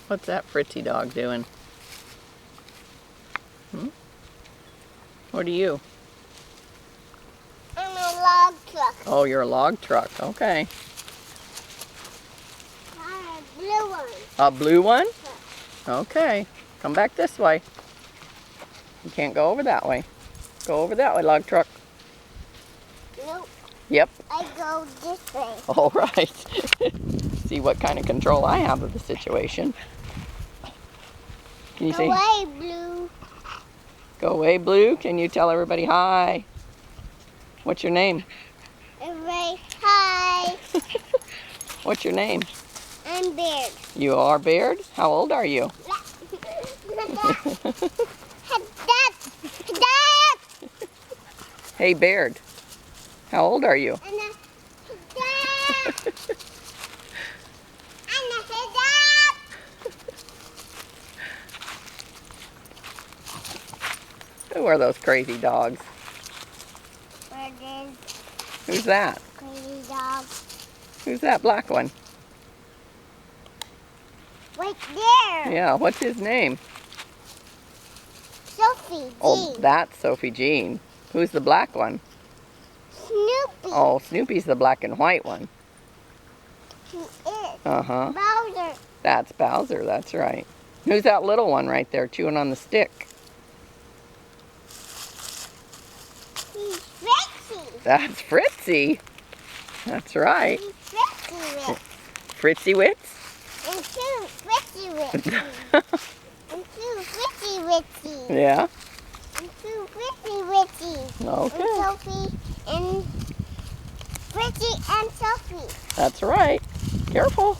What's that Fritzy dog doing? Hmm? What are you? I'm a log truck. Oh, you're a log truck. Okay. I'm a blue one. A blue one? Okay. Come back this way. You can't go over that way. Go over that way, log truck. Nope. Yep. I go this way. All right. See what kind of control I have of the situation. Can you Go say, away, blue. go away, Blue? Can you tell everybody hi? What's your name? Away. Hi. What's your name? I'm Beard. You are Baird? How old are you? Hey, Baird. How old are you? Who are those crazy dogs? Who's that? Crazy dog. Who's that black one? Right there. Yeah, what's his name? Sophie. Oh, that's Sophie Jean. Who's the black one? Snoopy. Oh, Snoopy's the black and white one. He is. Uh-huh. Bowser. That's Bowser, that's right. Who's that little one right there chewing on the stick? He's Fritzy. That's Fritzy. That's right. He's Fritzy Witz. Fritzy Witz? And two Fritzy Witzy. And two Fritzy Witzy. Yeah. And two Fritzy Witzy. Okay. And Sophie and Fritzy and Sophie. That's right. Careful.